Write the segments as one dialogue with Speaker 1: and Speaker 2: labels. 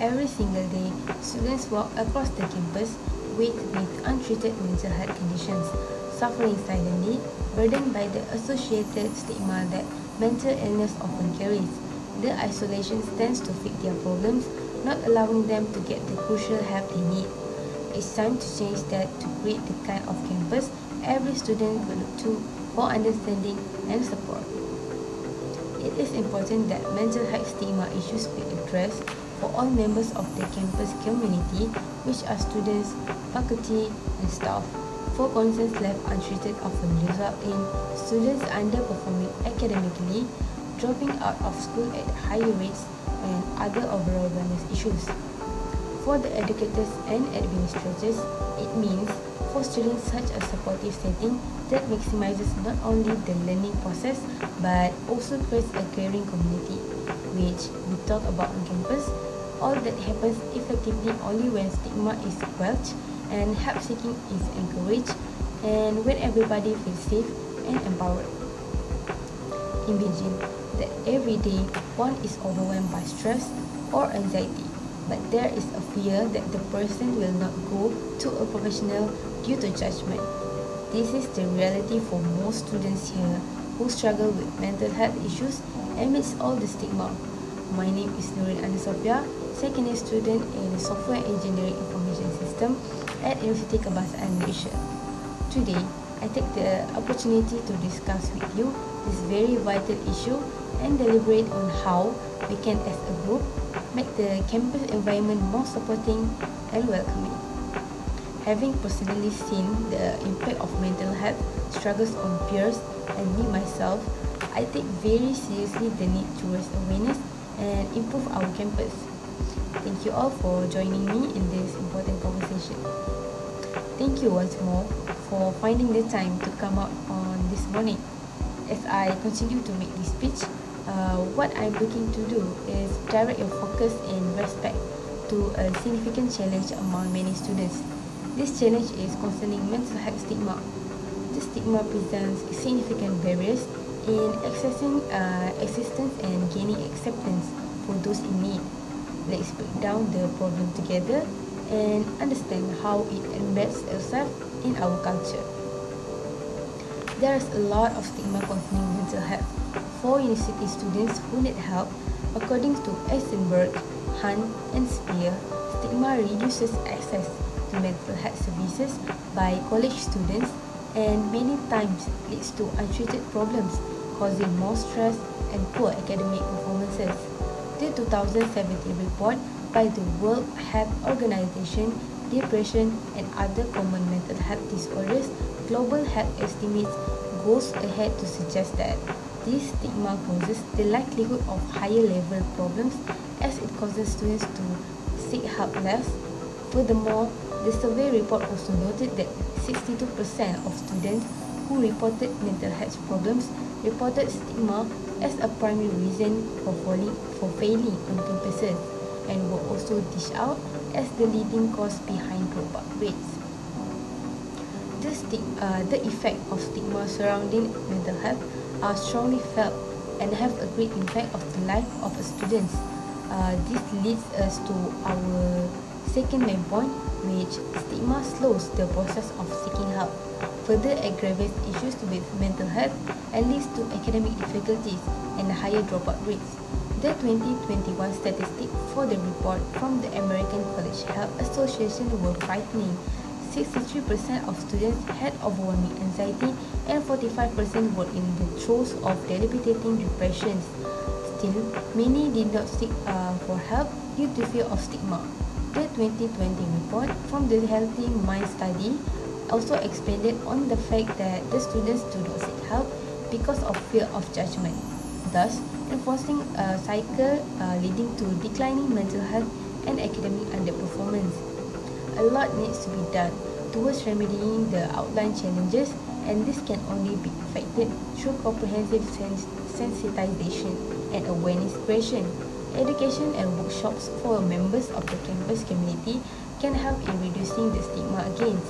Speaker 1: Every single day, students walk across the campus with untreated mental health conditions, suffering silently, burdened by the associated stigma that mental illness often carries. The isolation tends to feed their problems, not allowing them to get the crucial help they need. It's time to change that to create the kind of campus every student will look to for understanding and support. It is important that mental health stigma issues be addressed for all members of the campus community, which are students, faculty, and staff. For concerns left untreated often result in students underperforming academically, dropping out of school at higher rates, and other overall wellness issues. For the educators and administrators, it means fostering such a supportive setting that maximizes not only the learning process but also creates a caring community, which we talk about on campus. All that happens effectively only when stigma is quelched and help seeking is encouraged and when everybody feels safe and empowered. Imagine that every day one is overwhelmed by stress or anxiety, but there is a fear that the person will not go to a professional due to judgment. This is the reality for most students here who struggle with mental health issues amidst all the stigma. My name is Nureen and SOFEA, second year student in Software Engineering Information System at University Kebangsaan Malaysia. Today, I take the opportunity to discuss with you this very vital issue and deliberate on how we can, as a group, make the campus environment more supporting and welcoming. Having personally seen the impact of mental health struggles on peers and me myself, I take very seriously the need to raise awareness and improve our campus. Thank you all for joining me in this important conversation. Thank you once more for finding the time to come out on this morning. As I continue to make this speech, what I'm looking to do is direct your focus in respect to a significant challenge among many students. This challenge is concerning mental health stigma. This stigma presents significant barriers in accessing assistance and gaining acceptance for those in need. Let's break down the problem together and understand how it embeds itself in our culture. There is a lot of stigma concerning mental health for university students who need help. According to Eisenberg, Hunt, and Spear, stigma reduces access to mental health services by college students and many times leads to untreated problems, causing more stress and poor academic performances. The 2017 report by the World Health Organization, Depression and Other Common Mental Health Disorders, Global Health Estimates goes ahead to suggest that this stigma causes the likelihood of higher level problems as it causes students to seek help less. Furthermore, the survey report also noted that 62% of students who reported mental health problems reported stigma as a primary reason for failing on campuses and were also dished out as the leading cause behind dropout rates. The effect of stigma surrounding mental health are strongly felt and have a great impact of the life of students. This leads us to our second main point, which stigma slows the process of seeking help, further aggravates issues with mental health, and leads to academic difficulties and higher dropout rates. The 2021 statistics for the report from the American College Health Association were frightening. 63% of students had overwhelming anxiety and 45% were in the throes of debilitating depressions. Still, many did not seek for help due to fear of stigma. The 2020 report from the Healthy Mind Study also expanded on the fact that the students do not seek help because of fear of judgment, thus enforcing a cycle leading to declining mental health and academic underperformance. A lot needs to be done towards remedying the outlined challenges, and this can only be effected through comprehensive sensitization and awareness creation. Education and workshops for members of the campus community can help in reducing the stigma against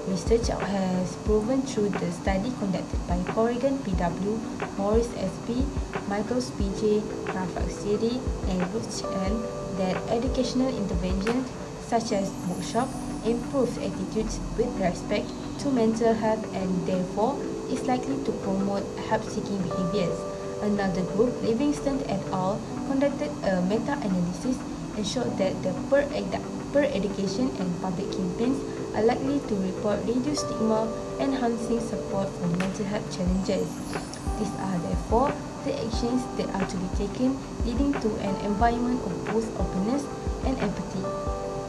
Speaker 1: Research has proven through the study conducted by Corrigan PW, Morris SP, Michaels PJ, Rafak Siri, and Ruth N that educational interventions such as bookshop improves attitudes with respect to mental health and therefore is likely to promote help-seeking behaviors. Another group, Livingston et al., conducted a meta-analysis and showed that the per education and public campaigns are likely to report reduced stigma, enhancing support for mental health challenges. These are therefore the actions that are to be taken, leading to an environment of both openness and empathy.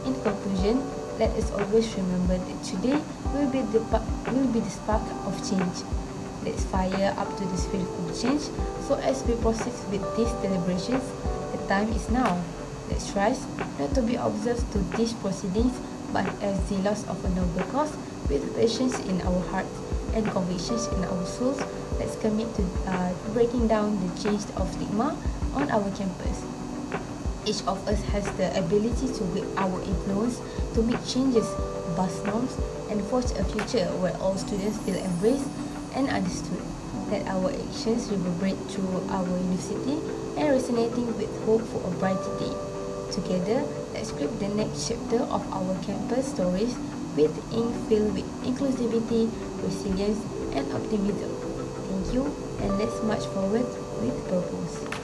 Speaker 1: In conclusion, let us always remember that today will be the spark of change. Let's fire up to the spirit of change so as we proceed with these deliberations. The time is now. Let's rise, not to be observed to these proceedings, but as zealous of a noble cause, with patience in our hearts and convictions in our souls. Let's commit to breaking down the chains of stigma on our campus. Each of us has the ability to wield our influence to make changes, bust norms, and forge a future where all students feel embraced and understood. Let our actions reverberate through our university and resonating with hope for a brighter day. Together, let's script the next chapter of our campus stories with ink filled with inclusivity, resilience, and optimism. Thank you, and let's march forward with purpose.